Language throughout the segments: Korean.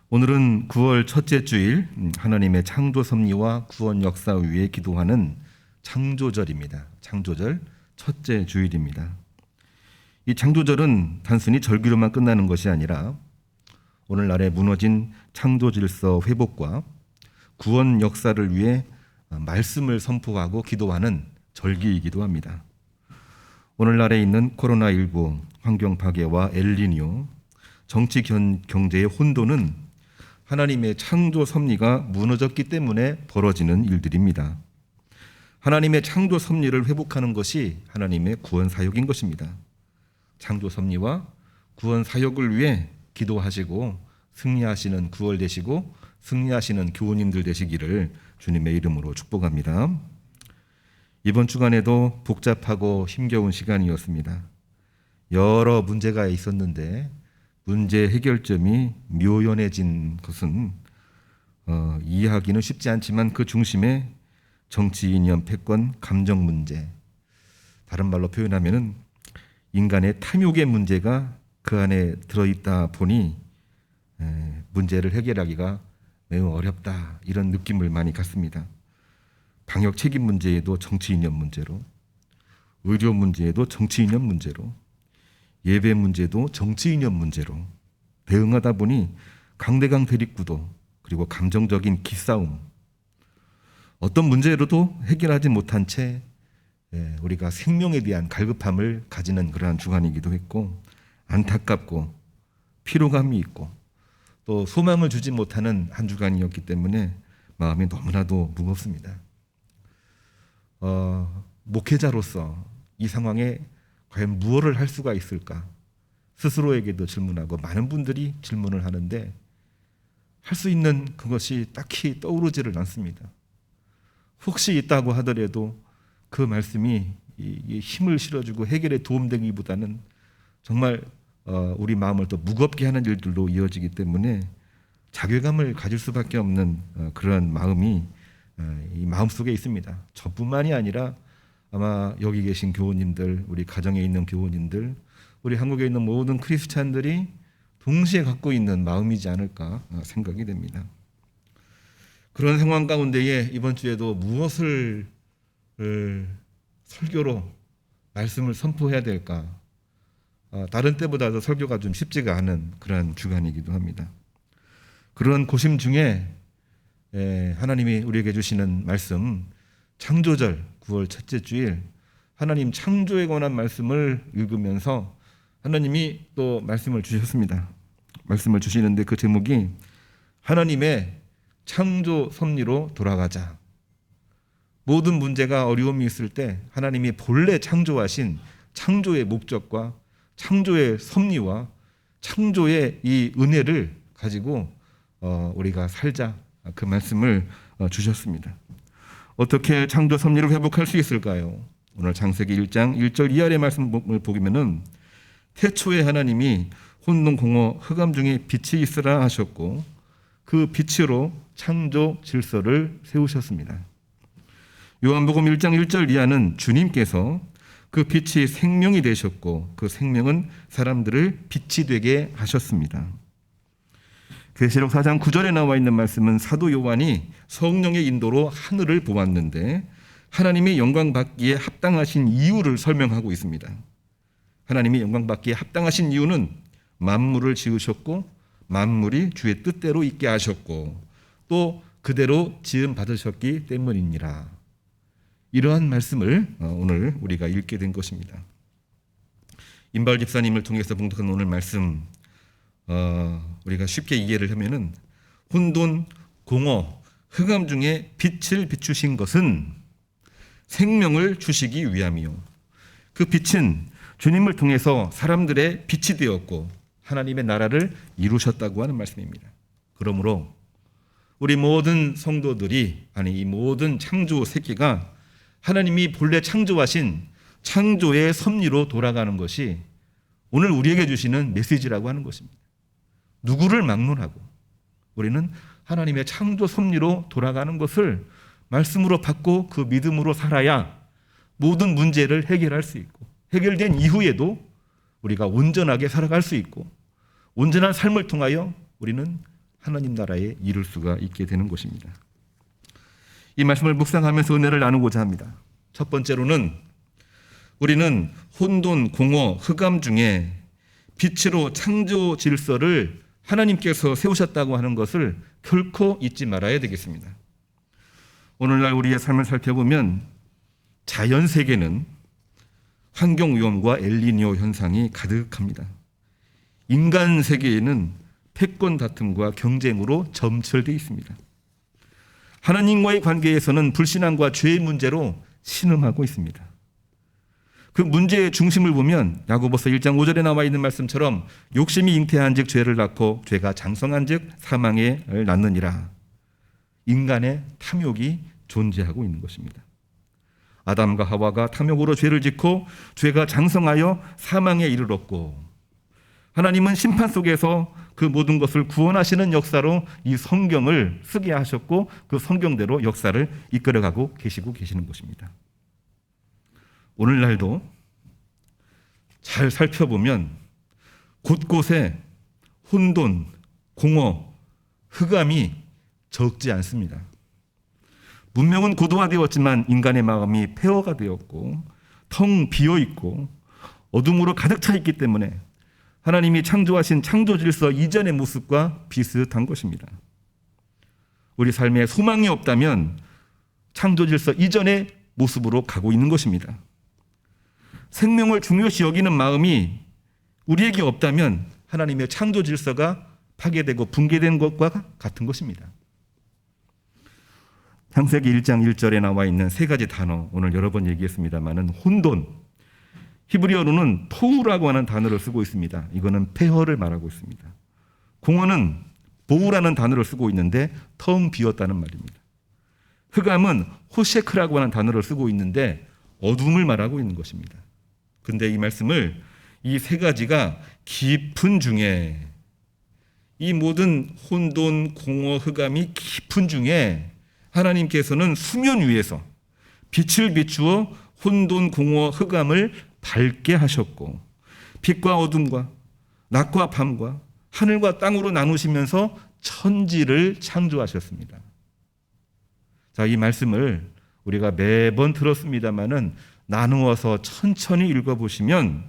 오늘은 9월 첫째 주일 하나님의 창조 섭리와 구원 역사 위에 기도하는 창조절입니다. 창조절 첫째 주일입니다. 이 창조절은 단순히 절기로만 끝나는 것이 아니라 오늘날에 무너진 창조 질서 회복과 구원 역사를 위해 말씀을 선포하고 기도하는 절기이기도 합니다. 오늘날에 있는 코로나19 환경 파괴와 엘니뇨, 정치 경제의 혼돈은 하나님의 창조 섭리가 무너졌기 때문에 벌어지는 일들입니다. 하나님의 창조 섭리를 회복하는 것이 하나님의 구원 사역인 것입니다. 창조 섭리와 구원 사역을 위해 기도하시고 승리하시는 9월 되시고 승리하시는 교우님들 되시기를 주님의 이름으로 축복합니다. 이번 주간에도 복잡하고 힘겨운 시간이었습니다. 여러 문제가 있었는데 문제 해결점이 묘연해진 것은 이해하기는 쉽지 않지만 그 중심에 정치 이념, 패권, 감정 문제, 다른 말로 표현하면 인간의 탐욕의 문제가 그 안에 들어있다 보니 문제를 해결하기가 매우 어렵다, 이런 느낌을 많이 갖습니다. 방역 책임 문제에도 정치 이념 문제로, 의료 문제에도 정치 이념 문제로, 예배 문제도 정치 이념 문제로 대응하다 보니 강대강 대립구도, 그리고 감정적인 기싸움, 어떤 문제로도 해결하지 못한 채 우리가 생명에 대한 갈급함을 가지는 그러한 주간이기도 했고, 안타깝고 피로감이 있고 또 소망을 주지 못하는 한 주간이었기 때문에 마음이 너무나도 무겁습니다. 목회자로서 이 상황에 과연 무엇을 할 수가 있을까? 스스로에게도 질문하고 많은 분들이 질문을 하는데 할 수 있는 그것이 딱히 떠오르지를 않습니다. 혹시 있다고 하더라도 그 말씀이 힘을 실어주고 해결에 도움되기보다는 정말 우리 마음을 더 무겁게 하는 일들로 이어지기 때문에 자괴감을 가질 수밖에 없는 그런 마음이 이 마음속에 있습니다. 저뿐만이 아니라 아마 여기 계신 교우님들, 우리 가정에 있는 교우님들, 우리 한국에 있는 모든 크리스찬들이 동시에 갖고 있는 마음이지 않을까 생각이 됩니다. 그런 상황 가운데에 이번 주에도 무엇을 설교로 말씀을 선포해야 될까? 다른 때보다도 설교가 좀 쉽지가 않은 그런 주간이기도 합니다. 그런 고심 중에 하나님이 우리에게 주시는 말씀, 창조절 9월 첫째 주일 하나님 창조에 관한 말씀을 읽으면서 하나님이 또 말씀을 주셨습니다. 말씀을 주시는데 그 제목이 하나님의 창조 섭리로 돌아가자. 모든 문제가 어려움이 있을 때 하나님이 본래 창조하신 창조의 목적과 창조의 섭리와 창조의 이 은혜를 가지고 우리가 살자, 그 말씀을 주셨습니다. 어떻게 창조 섭리를 회복할 수 있을까요? 오늘 창세기 1장 1절 이하의 말씀을 보면은 태초에 하나님이 혼돈 공허 흑암 중에 빛이 있으라 하셨고 그 빛으로 창조 질서를 세우셨습니다. 요한복음 1장 1절 이하는 주님께서 그 빛이 생명이 되셨고 그 생명은 사람들을 빛이 되게 하셨습니다. 계시록 4장 9절에 나와 있는 말씀은 사도 요한이 성령의 인도로 하늘을 보았는데 하나님의 영광 받기에 합당하신 이유를 설명하고 있습니다. 하나님이 영광 받기에 합당하신 이유는 만물을 지으셨고 만물이 주의 뜻대로 있게 하셨고 또 그대로 지음 받으셨기 때문이니라. 이러한 말씀을 오늘 우리가 읽게 된 것입니다. 임발 집사님을 통해서 봉독한 오늘 말씀, 우리가 쉽게 이해를 하면은 혼돈, 공허, 흑암 중에 빛을 비추신 것은 생명을 주시기 위함이요. 그 빛은 주님을 통해서 사람들의 빛이 되었고 하나님의 나라를 이루셨다고 하는 말씀입니다. 그러므로 우리 모든 성도들이, 이 모든 창조 세계가 하나님이 본래 창조하신 창조의 섭리로 돌아가는 것이 오늘 우리에게 주시는 메시지라고 하는 것입니다. 누구를 막론하고 우리는 하나님의 창조 섭리로 돌아가는 것을 말씀으로 받고 그 믿음으로 살아야 모든 문제를 해결할 수 있고 해결된 이후에도 우리가 온전하게 살아갈 수 있고 온전한 삶을 통하여 우리는 하나님 나라에 이룰 수가 있게 되는 것입니다. 이 말씀을 묵상하면서 은혜를 나누고자 합니다. 첫 번째로는 우리는 혼돈, 공허, 흑암 중에 빛으로 창조 질서를 하나님께서 세우셨다고 하는 것을 결코 잊지 말아야 되겠습니다. 오늘날 우리의 삶을 살펴보면 자연 세계는 환경 오염과 엘니뇨 현상이 가득합니다. 인간 세계에는 패권 다툼과 경쟁으로 점철되어 있습니다. 하나님과의 관계에서는 불신앙과 죄의 문제로 신음하고 있습니다. 그 문제의 중심을 보면 야고보서 1장 5절에 나와 있는 말씀처럼 욕심이 잉태한즉 죄를 낳고 죄가 장성한즉 사망을 낳느니라. 인간의 탐욕이 존재하고 있는 것입니다. 아담과 하와가 탐욕으로 죄를 짓고 죄가 장성하여 사망에 이르렀고, 하나님은 심판 속에서 그 모든 것을 구원하시는 역사로 이 성경을 쓰게 하셨고 그 성경대로 역사를 이끌어가고 계시는 것입니다. 오늘날도 잘 살펴보면 곳곳에 혼돈, 공허, 흑암이 적지 않습니다. 문명은 고도화되었지만 인간의 마음이 폐허가 되었고 텅 비어있고 어둠으로 가득 차 있기 때문에 하나님이 창조하신 창조 질서 이전의 모습과 비슷한 것입니다. 우리 삶에 소망이 없다면 창조 질서 이전의 모습으로 가고 있는 것입니다. 생명을 중요시 여기는 마음이 우리에게 없다면 하나님의 창조 질서가 파괴되고 붕괴된 것과 같은 것입니다. 창세기 1장 1절에 나와 있는 세 가지 단어, 오늘 여러 번 얘기했습니다마는 혼돈, 히브리어로는 토우라고 하는 단어를 쓰고 있습니다. 이거는 폐허를 말하고 있습니다. 공허는 보우라는 단어를 쓰고 있는데 텅 비었다는 말입니다. 흑암은 호셰크라고 하는 단어를 쓰고 있는데 어둠을 말하고 있는 것입니다. 근데 이 말씀을 이 세 가지가 깊은 중에, 이 모든 혼돈, 공허, 흑암이 깊은 중에 하나님께서는 수면 위에서 빛을 비추어 혼돈, 공허, 흑암을 밝게 하셨고 빛과 어둠과 낮과 밤과 하늘과 땅으로 나누시면서 천지를 창조하셨습니다. 자, 이 말씀을 우리가 매번 들었습니다마는 나누어서 천천히 읽어보시면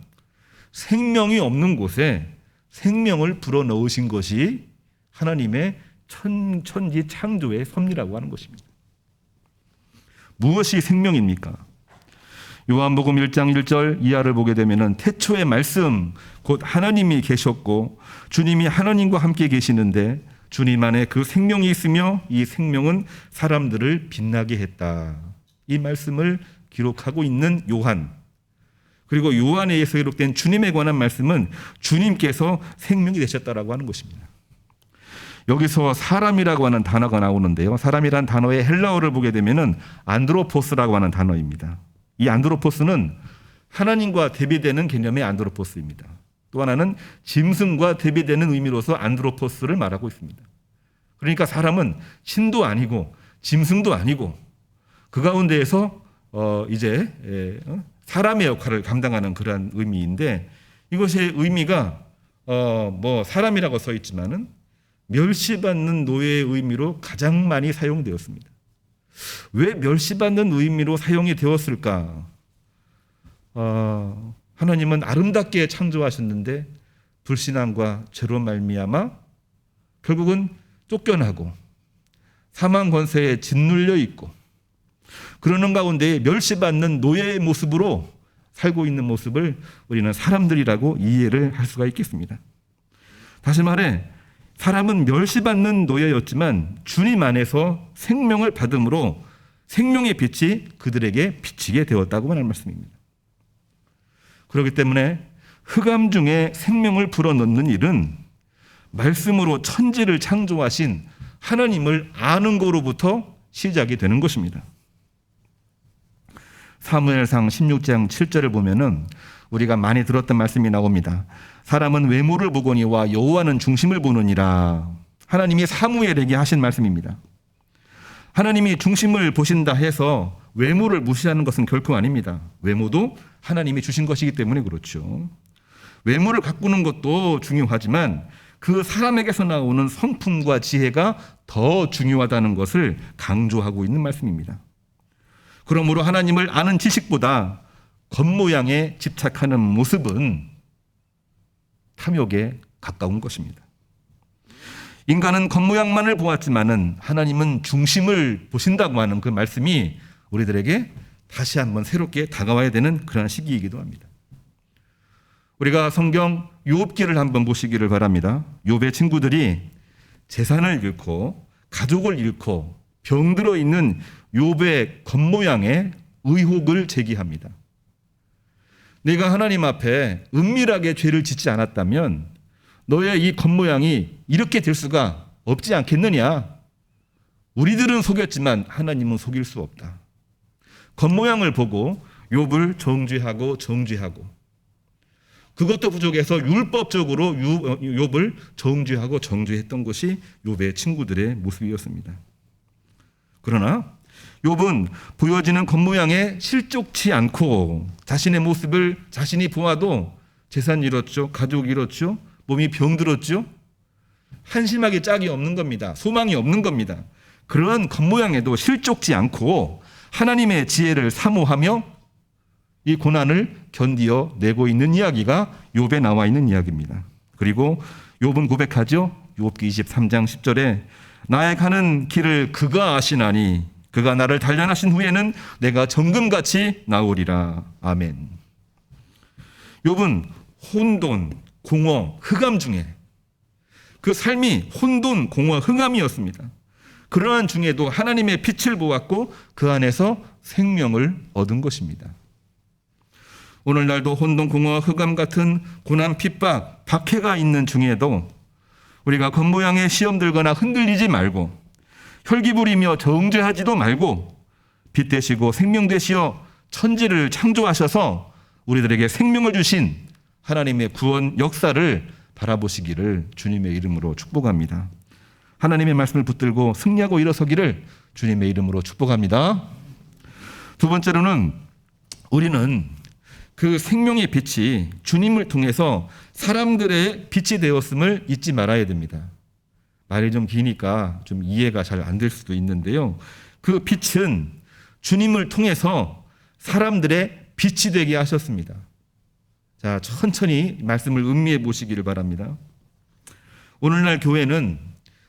생명이 없는 곳에 생명을 불어넣으신 것이 하나님의 천지 창조의 섭리라고 하는 것입니다. 무엇이 생명입니까? 요한복음 1장 1절 이하를 보게 되면 태초의 말씀 곧 하나님이 계셨고 주님이 하나님과 함께 계시는데 주님 안에 그 생명이 있으며 이 생명은 사람들을 빛나게 했다. 이 말씀을 기록하고 있는 요한, 그리고 요한에 의해서 기록된 주님에 관한 말씀은 주님께서 생명이 되셨다라고 하는 것입니다. 여기서 사람이라고 하는 단어가 나오는데요. 사람이란 단어의 헬라어를 보게 되면 안드로포스라고 하는 단어입니다. 이 안드로포스는 하나님과 대비되는 개념의 안드로포스입니다. 또 하나는 짐승과 대비되는 의미로서 안드로포스를 말하고 있습니다. 그러니까 사람은 신도 아니고 짐승도 아니고 그 가운데에서 이제 사람의 역할을 감당하는 그러한 의미인데, 이것의 의미가 사람이라고 써 있지만은 멸시받는 노예의 의미로 가장 많이 사용되었습니다. 왜 멸시받는 의미로 사용이 되었을까? 하나님은 아름답게 창조하셨는데 불신앙과 죄로 말미암아 결국은 쫓겨나고 사망 권세에 짓눌려 있고 그러는 가운데 멸시받는 노예의 모습으로 살고 있는 모습을 우리는 사람들이라고 이해를 할 수가 있겠습니다. 다시 말해 사람은 멸시받는 노예였지만 주님 안에서 생명을 받음으로 생명의 빛이 그들에게 비치게 되었다고 하는 말씀입니다. 그렇기 때문에 흑암 중에 생명을 불어넣는 일은 말씀으로 천지를 창조하신 하나님을 아는 거로부터 시작이 되는 것입니다. 사무엘상 16장 7절을 보면은 우리가 많이 들었던 말씀이 나옵니다. 사람은 외모를 보거니와 여호와는 중심을 보느니라. 하나님이 사무엘에게 하신 말씀입니다. 하나님이 중심을 보신다 해서 외모를 무시하는 것은 결코 아닙니다. 외모도 하나님이 주신 것이기 때문에 그렇죠. 외모를 가꾸는 것도 중요하지만 그 사람에게서 나오는 성품과 지혜가 더 중요하다는 것을 강조하고 있는 말씀입니다. 그러므로 하나님을 아는 지식보다 겉모양에 집착하는 모습은 탐욕에 가까운 것입니다. 인간은 겉모양만을 보았지만은 하나님은 중심을 보신다고 하는 그 말씀이 우리들에게 다시 한번 새롭게 다가와야 되는 그런 시기이기도 합니다. 우리가 성경 욥기를 한번 보시기를 바랍니다. 욥의 친구들이 재산을 잃고 가족을 잃고 병들어 있는 욥의 겉모양에 의혹을 제기합니다. 내가 하나님 앞에 은밀하게 죄를 짓지 않았다면 너의 이 겉모양이 이렇게 될 수가 없지 않겠느냐? 우리들은 속였지만 하나님은 속일 수 없다. 겉모양을 보고 욥을 정죄하고 그것도 부족해서 율법적으로 욥을 정죄하고 정죄했던 것이 욥의 친구들의 모습이었습니다. 그러나 욥은 보여지는 겉모양에 실족치 않고 자신의 모습을 자신이 보아도 재산 잃었죠. 가족 잃었죠. 몸이 병들었죠. 한심하게 짝이 없는 겁니다. 소망이 없는 겁니다. 그러한 겉모양에도 실족지 않고 하나님의 지혜를 사모하며 이 고난을 견디어 내고 있는 이야기가 욥에 나와 있는 이야기입니다. 그리고 욥은 고백하죠. 욥기 23장 10절에 나의 가는 길을 그가 아시나니 그가 나를 단련하신 후에는 내가 정금같이 나오리라. 아멘. 욥은 혼돈, 공허, 흑암 중에 그 삶이 혼돈, 공허, 흑암이었습니다. 그러한 중에도 하나님의 빛을 보았고 그 안에서 생명을 얻은 것입니다. 오늘날도 혼돈, 공허, 흑암 같은 고난, 핍박, 박해가 있는 중에도 우리가 겉모양의 시험 들거나 흔들리지 말고 혈기 부리며 정죄하지도 말고 빛 되시고 생명 되시어 천지를 창조하셔서 우리들에게 생명을 주신 하나님의 구원 역사를 바라보시기를 주님의 이름으로 축복합니다. 하나님의 말씀을 붙들고 승리하고 일어서기를 주님의 이름으로 축복합니다. 두 번째로는 우리는 그 생명의 빛이 주님을 통해서 사람들의 빛이 되었음을 잊지 말아야 됩니다. 말이 좀 기니까 좀 이해가 잘 안 될 수도 있는데요. 그 빛은 주님을 통해서 사람들의 빛이 되게 하셨습니다. 자, 천천히 말씀을 음미해 보시기를 바랍니다. 오늘날 교회는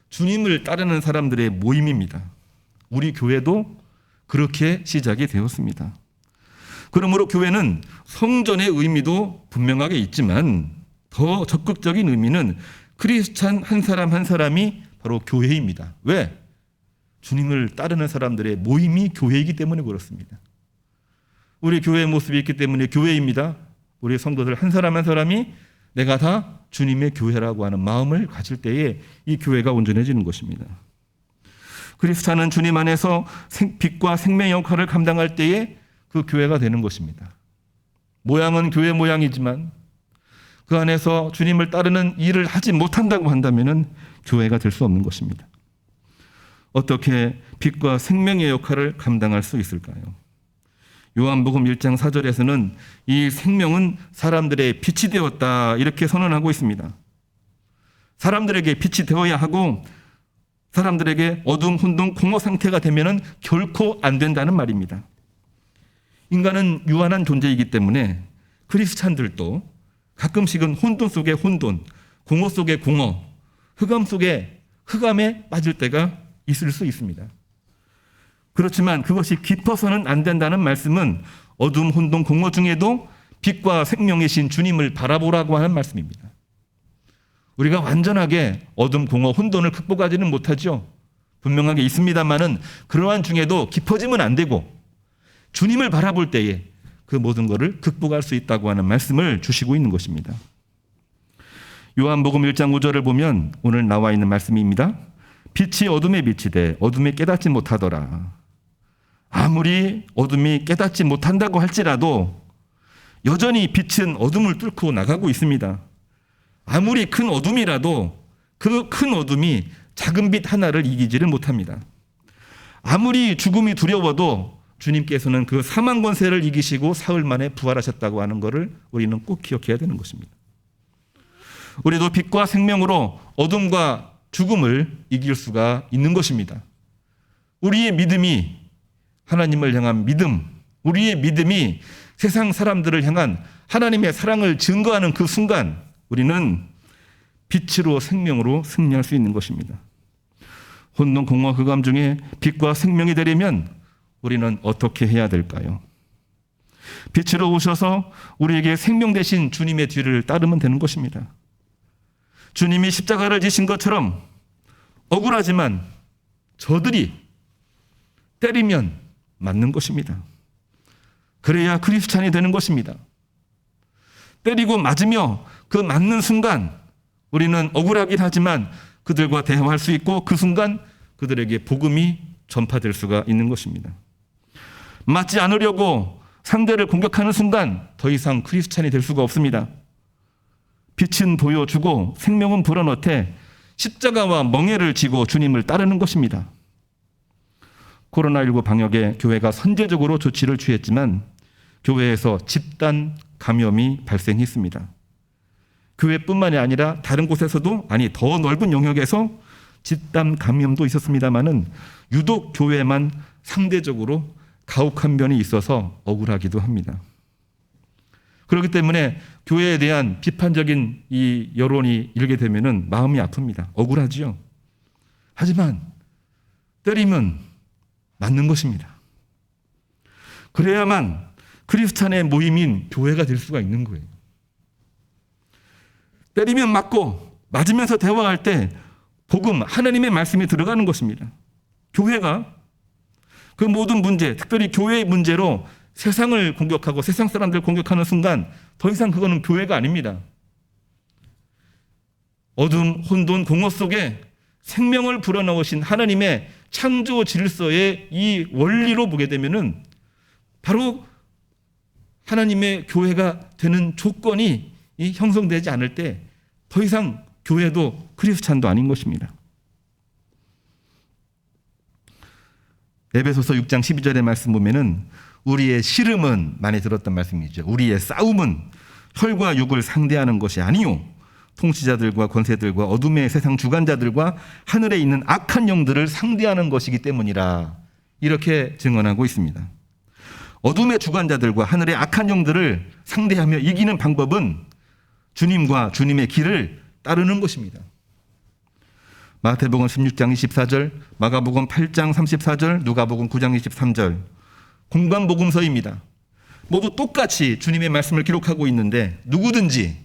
주님을 따르는 사람들의 모임입니다. 우리 교회도 그렇게 시작이 되었습니다. 그러므로 교회는 성전의 의미도 분명하게 있지만 더 적극적인 의미는 크리스찬 한 사람 한 사람이 바로 교회입니다. 왜? 주님을 따르는 사람들의 모임이 교회이기 때문에 그렇습니다. 우리 교회의 모습이 있기 때문에 교회입니다. 우리 성도들 한 사람 한 사람이 내가 다 주님의 교회라고 하는 마음을 가질 때에 이 교회가 온전해지는 것입니다. 크리스찬은 주님 안에서 빛과 생명의 역할을 감당할 때에 그 교회가 되는 것입니다. 모양은 교회 모양이지만 그 안에서 주님을 따르는 일을 하지 못한다고 한다면 교회가 될 수 없는 것입니다. 어떻게 빛과 생명의 역할을 감당할 수 있을까요? 요한복음 1장 4절에서는 이 생명은 사람들의 빛이 되었다 이렇게 선언하고 있습니다. 사람들에게 빛이 되어야 하고 사람들에게 어둠, 혼돈, 공허 상태가 되면 결코 안 된다는 말입니다. 인간은 유한한 존재이기 때문에 크리스찬들도 가끔씩은 혼돈 속에 혼돈, 공허 속에 공허, 흑암 속에 흑암에 빠질 때가 있을 수 있습니다. 그렇지만 그것이 깊어서는 안 된다는 말씀은 어둠, 혼돈, 공허 중에도 빛과 생명이신 주님을 바라보라고 하는 말씀입니다. 우리가 완전하게 어둠, 공허, 혼돈을 극복하지는 못하죠. 분명하게 있습니다만은 그러한 중에도 깊어지면 안 되고 주님을 바라볼 때에 그 모든 것을 극복할 수 있다고 하는 말씀을 주시고 있는 것입니다. 요한복음 1장 5절을 보면 오늘 나와 있는 말씀입니다. 빛이 어둠에 비치되 어둠이 깨닫지 못하더라. 아무리 어둠이 깨닫지 못한다고 할지라도 여전히 빛은 어둠을 뚫고 나가고 있습니다. 아무리 큰 어둠이라도 그 큰 어둠이 작은 빛 하나를 이기지를 못합니다. 아무리 죽음이 두려워도 주님께서는 그 사망 권세를 이기시고 사흘 만에 부활하셨다고 하는 것을 우리는 꼭 기억해야 되는 것입니다. 우리도 빛과 생명으로 어둠과 죽음을 이길 수가 있는 것입니다. 우리의 믿음이 하나님을 향한 믿음, 우리의 믿음이 세상 사람들을 향한 하나님의 사랑을 증거하는 그 순간 우리는 빛으로 생명으로 승리할 수 있는 것입니다. 혼돈, 공허, 흑암 중에 빛과 생명이 되려면 우리는 어떻게 해야 될까요? 빛으로 오셔서 우리에게 생명 되신 주님의 뒤를 따르면 되는 것입니다. 주님이 십자가를 지신 것처럼 억울하지만 저들이 때리면 맞는 것입니다. 그래야 크리스찬이 되는 것입니다. 때리고 맞으며 그 맞는 순간 우리는 억울하긴 하지만 그들과 대화할 수 있고 그 순간 그들에게 복음이 전파될 수가 있는 것입니다. 맞지 않으려고 상대를 공격하는 순간 더 이상 크리스찬이 될 수가 없습니다. 빛은 보여주고 생명은 불어넣되 십자가와 멍에를 지고 주님을 따르는 것입니다. 코로나19 방역에 교회가 선제적으로 조치를 취했지만 교회에서 집단 감염이 발생했습니다. 교회뿐만이 아니라 다른 곳에서도 더 넓은 영역에서 집단 감염도 있었습니다마는 유독 교회만 상대적으로 가혹한 면이 있어서 억울하기도 합니다. 그렇기 때문에 교회에 대한 비판적인 이 여론이 일게 되면은 마음이 아픕니다. 억울하지요. 하지만 때리면 맞는 것입니다. 그래야만 크리스찬의 모임인 교회가 될 수가 있는 거예요. 때리면 맞고 맞으면서 대화할 때 복음, 하나님의 말씀이 들어가는 것입니다. 교회가 그 모든 문제, 특별히 교회의 문제로 세상을 공격하고 세상 사람들을 공격하는 순간 더 이상 그거는 교회가 아닙니다. 어둠, 혼돈, 공허 속에 생명을 불어넣으신 하나님의 창조 질서의 이 원리로 보게 되면은 바로 하나님의 교회가 되는 조건이 형성되지 않을 때 더 이상 교회도 크리스찬도 아닌 것입니다. 에베소서 6장 12절의 말씀 보면은 우리의 씨름은 많이 들었던 말씀이죠. 우리의 싸움은 혈과 육을 상대하는 것이 아니요 통치자들과 권세들과 어둠의 세상 주관자들과 하늘에 있는 악한 영들을 상대하는 것이기 때문이라 이렇게 증언하고 있습니다. 어둠의 주관자들과 하늘의 악한 영들을 상대하며 이기는 방법은 주님과 주님의 길을 따르는 것입니다. 마태복음 16장 24절, 마가복음 8장 34절, 누가복음 9장 23절 공관복음서입니다. 모두 똑같이 주님의 말씀을 기록하고 있는데 누구든지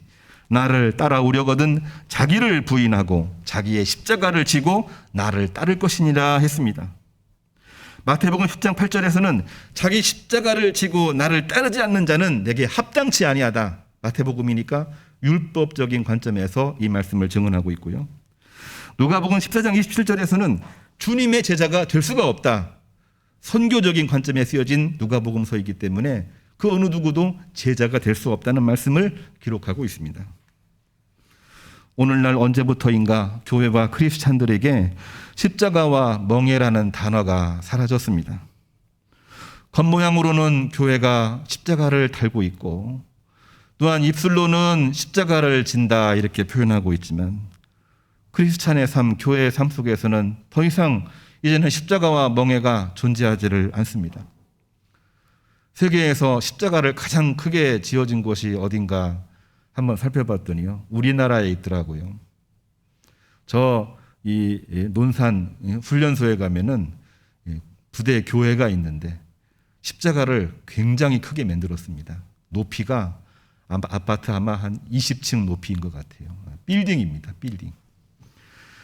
나를 따라오려거든 자기를 부인하고 자기의 십자가를 지고 나를 따를 것이니라 했습니다. 마태복음 10장 8절에서는 자기 십자가를 지고 나를 따르지 않는 자는 내게 합당치 아니하다. 마태복음이니까 율법적인 관점에서 이 말씀을 증언하고 있고요. 누가복음 14장 27절에서는 주님의 제자가 될 수가 없다. 선교적인 관점에 쓰여진 누가복음서이기 때문에 그 어느 누구도 제자가 될 수 없다는 말씀을 기록하고 있습니다. 오늘날 언제부터인가 교회와 크리스찬들에게 십자가와 멍에라는 단어가 사라졌습니다. 겉모양으로는 교회가 십자가를 달고 있고 또한 입술로는 십자가를 진다 이렇게 표현하고 있지만 크리스찬의 삶, 교회의 삶 속에서는 더 이상 이제는 십자가와 멍에가 존재하지를 않습니다. 세계에서 십자가를 가장 크게 지어진 곳이 어딘가 한번 살펴봤더니요, 우리나라에 있더라고요. 이 논산 훈련소에 가면은 부대 교회가 있는데 십자가를 굉장히 크게 만들었습니다. 높이가 아파트 아마 한 20층 높이인 것 같아요. 빌딩입니다. 빌딩.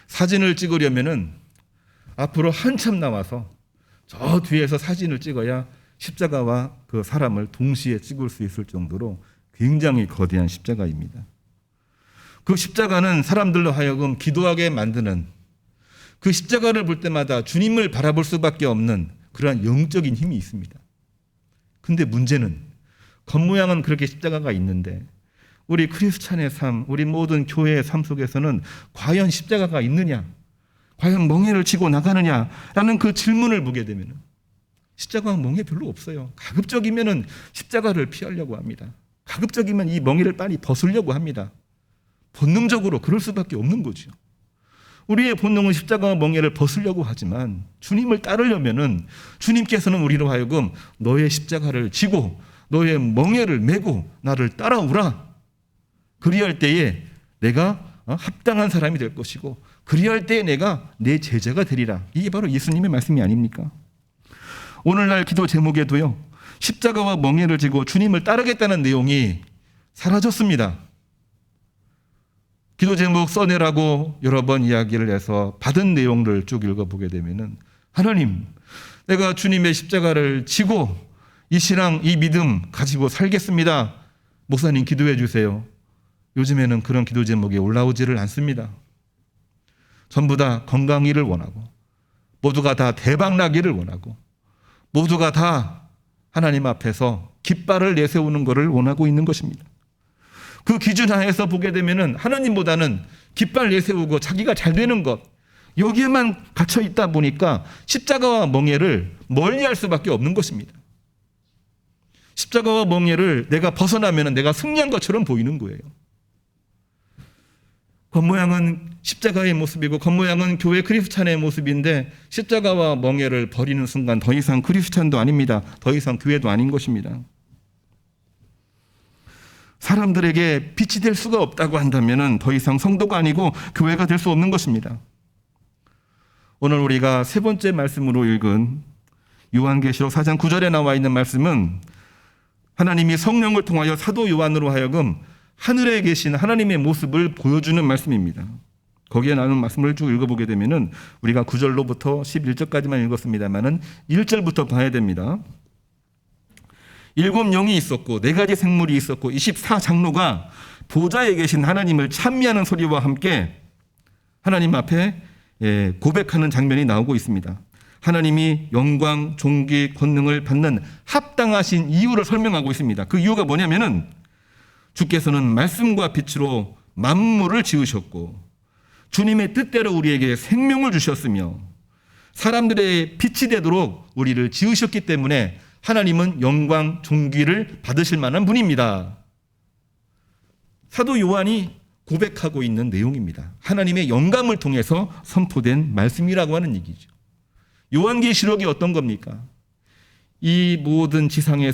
사진을 찍으려면은 앞으로 한참 나와서 저 뒤에서 사진을 찍어야 십자가와 그 사람을 동시에 찍을 수 있을 정도로 굉장히 거대한 십자가입니다. 그 십자가는 사람들로 하여금 기도하게 만드는, 그 십자가를 볼 때마다 주님을 바라볼 수밖에 없는 그러한 영적인 힘이 있습니다. 근데 문제는 겉모양은 그렇게 십자가가 있는데 우리 크리스찬의 삶, 우리 모든 교회의 삶 속에서는 과연 십자가가 있느냐, 과연 멍에를 치고 나가느냐라는 그 질문을 보게 되면 십자가와 멍에 별로 없어요. 가급적이면 십자가를 피하려고 합니다. 가급적이면 이 멍에를 빨리 벗으려고 합니다. 본능적으로 그럴 수밖에 없는 거죠. 우리의 본능은 십자가와 멍에를 벗으려고 하지만 주님을 따르려면은 주님께서는 우리로 하여금 너의 십자가를 지고 너의 멍에를 메고 나를 따라오라. 그리할 때에 내가 합당한 사람이 될 것이고 그리할 때에 내가 내 제자가 되리라. 이게 바로 예수님의 말씀이 아닙니까? 오늘날 기도 제목에도요. 십자가와 멍에를 지고 주님을 따르겠다는 내용이 사라졌습니다. 기도 제목 써내라고 여러 번 이야기를 해서 받은 내용을 쭉 읽어보게 되면은 하나님, 내가 주님의 십자가를 지고 이 신앙, 이 믿음 가지고 살겠습니다. 목사님 기도해 주세요. 요즘에는 그런 기도 제목이 올라오지를 않습니다. 전부 다 건강이를 원하고 모두가 다 대박나기를 원하고 모두가 다 하나님 앞에서 깃발을 내세우는 것을 원하고 있는 것입니다. 그 기준 하에서 보게 되면은 하나님보다는 깃발 내세우고 자기가 잘 되는 것 여기에만 갇혀 있다 보니까 십자가와 멍에를 멀리할 수밖에 없는 것입니다. 십자가와 멍에를 내가 벗어나면 내가 승리한 것처럼 보이는 거예요. 겉모양은 십자가의 모습이고 겉모양은 교회 크리스찬의 모습인데 십자가와 멍에를 버리는 순간 더 이상 크리스찬도 아닙니다. 더 이상 교회도 아닌 것입니다. 사람들에게 빛이 될 수가 없다고 한다면 더 이상 성도가 아니고 교회가 될 수 없는 것입니다. 오늘 우리가 세 번째 말씀으로 읽은 요한계시록 4장 9절에 나와 있는 말씀은 하나님이 성령을 통하여 사도 요한으로 하여금 하늘에 계신 하나님의 모습을 보여주는 말씀입니다. 거기에 나오는 말씀을 쭉 읽어보게 되면은 우리가 9절로부터 11절까지만 읽었습니다만은 1절부터 봐야 됩니다. 7영이 있었고 4가지 생물이 있었고 24장로가 보좌에 계신 하나님을 찬미하는 소리와 함께 하나님 앞에 고백하는 장면이 나오고 있습니다. 하나님이 영광, 존귀, 권능을 받는 합당하신 이유를 설명하고 있습니다. 그 이유가 뭐냐면은 주께서는 말씀과 빛으로 만물을 지으셨고 주님의 뜻대로 우리에게 생명을 주셨으며 사람들의 빛이 되도록 우리를 지으셨기 때문에 하나님은 영광, 존귀를 받으실 만한 분입니다. 사도 요한이 고백하고 있는 내용입니다. 하나님의 영감을 통해서 선포된 말씀이라고 하는 얘기죠. 요한계시록이 어떤 겁니까? 이 모든 지상의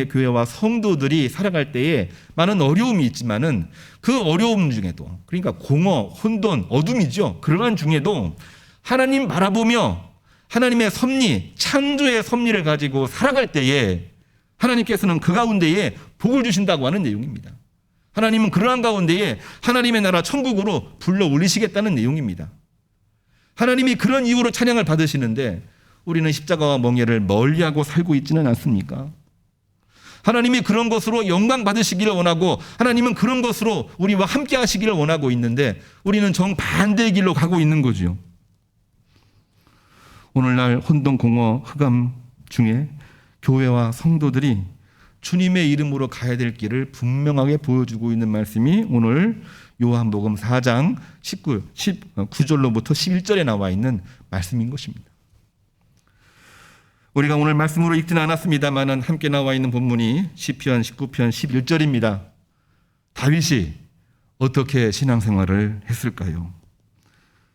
교회와 성도들이 살아갈 때에 많은 어려움이 있지만은 그 어려움 중에도 그러니까 공허, 혼돈, 어둠이죠. 그러한 중에도 하나님 바라보며 하나님의 섭리, 창조의 섭리를 가지고 살아갈 때에 하나님께서는 그 가운데에 복을 주신다고 하는 내용입니다. 하나님은 그러한 가운데에 하나님의 나라 천국으로 불러 올리시겠다는 내용입니다. 하나님이 그런 이유로 찬양을 받으시는데 우리는 십자가와 멍에를 멀리하고 살고 있지는 않습니까? 하나님이 그런 것으로 영광 받으시기를 원하고 하나님은 그런 것으로 우리와 함께 하시기를 원하고 있는데 우리는 정반대의 길로 가고 있는 거죠. 오늘날 혼돈, 공허, 흑암 중에 교회와 성도들이 주님의 이름으로 가야 될 길을 분명하게 보여주고 있는 말씀이 오늘 요한복음 4장 9절로부터 11절에 나와 있는 말씀인 것입니다. 우리가 오늘 말씀으로 읽지는 않았습니다만 함께 나와 있는 본문이 시편 19편 11절입니다. 다윗이 어떻게 신앙생활을 했을까요?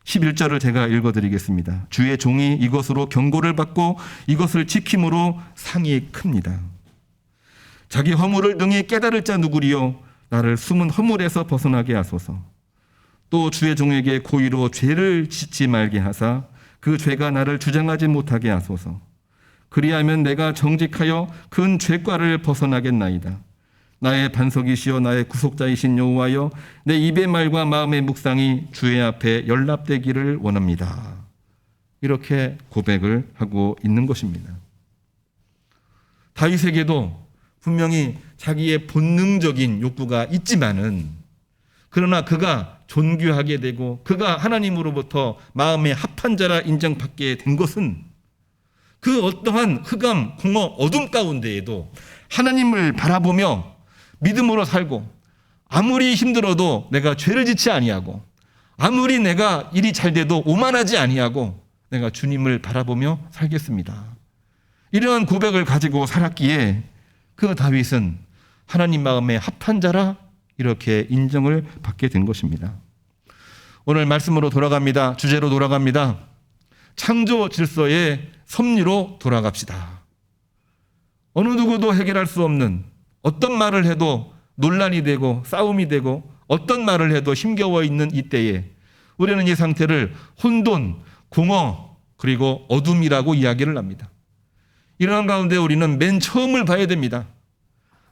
11절을 제가 읽어드리겠습니다. 주의 종이 이것으로 경고를 받고 이것을 지킴으로 상이 큽니다. 자기 허물을 능히 깨달을 자 누구리요? 나를 숨은 허물에서 벗어나게 하소서. 또 주의 종에게 고의로 죄를 짓지 말게 하사 그 죄가 나를 주장하지 못하게 하소서. 그리하면 내가 정직하여 큰 죄과를 벗어나겠나이다. 나의 반석이시여 나의 구속자이신 여호와여 내 입의 말과 마음의 묵상이 주의 앞에 연락되기를 원합니다. 이렇게 고백을 하고 있는 것입니다. 다윗에게도 분명히 자기의 본능적인 욕구가 있지만은 그러나 그가 존귀하게 되고 그가 하나님으로부터 마음의 합한 자라 인정받게 된 것은 그 어떠한 흑암, 공허, 어둠 가운데에도 하나님을 바라보며 믿음으로 살고 아무리 힘들어도 내가 죄를 짓지 아니하고 아무리 내가 일이 잘 돼도 오만하지 아니하고 내가 주님을 바라보며 살겠습니다. 이러한 고백을 가지고 살았기에 그 다윗은 하나님 마음에 합한 자라 이렇게 인정을 받게 된 것입니다. 오늘 말씀으로 돌아갑니다. 주제로 돌아갑니다. 창조 질서의 섭리로 돌아갑시다. 어느 누구도 해결할 수 없는, 어떤 말을 해도 논란이 되고 싸움이 되고 어떤 말을 해도 힘겨워 있는 이때에 우리는 이 상태를 혼돈, 공허, 그리고 어둠이라고 이야기를 합니다. 이러한 가운데 우리는 맨 처음을 봐야 됩니다.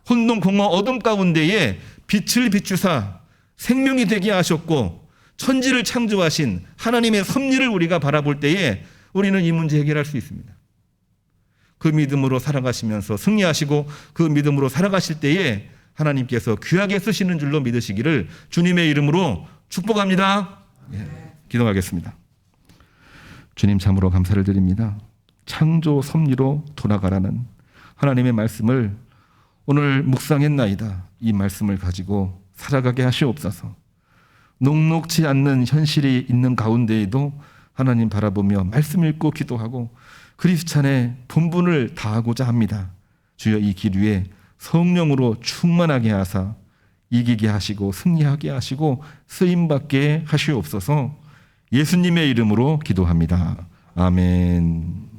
혼돈, 공허, 어둠 가운데에 빛을 비추사 생명이 되게 하셨고 천지를 창조하신 하나님의 섭리를 우리가 바라볼 때에 우리는 이 문제 해결할 수 있습니다. 그 믿음으로 살아가시면서 승리하시고 그 믿음으로 살아가실 때에 하나님께서 귀하게 쓰시는 줄로 믿으시기를 주님의 이름으로 축복합니다. 기도하겠습니다. 주님, 참으로 감사를 드립니다. 창조 섭리로 돌아가라는 하나님의 말씀을 오늘 묵상했나이다. 이 말씀을 가지고 살아가게 하시옵소서. 녹록지 않는 현실이 있는 가운데에도 하나님 바라보며 말씀 읽고 기도하고 크리스찬의 본분을 다하고자 합니다. 주여, 이 길 위에 성령으로 충만하게 하사 이기게 하시고 승리하게 하시고 쓰임받게 하시옵소서. 예수님의 이름으로 기도합니다. 아멘.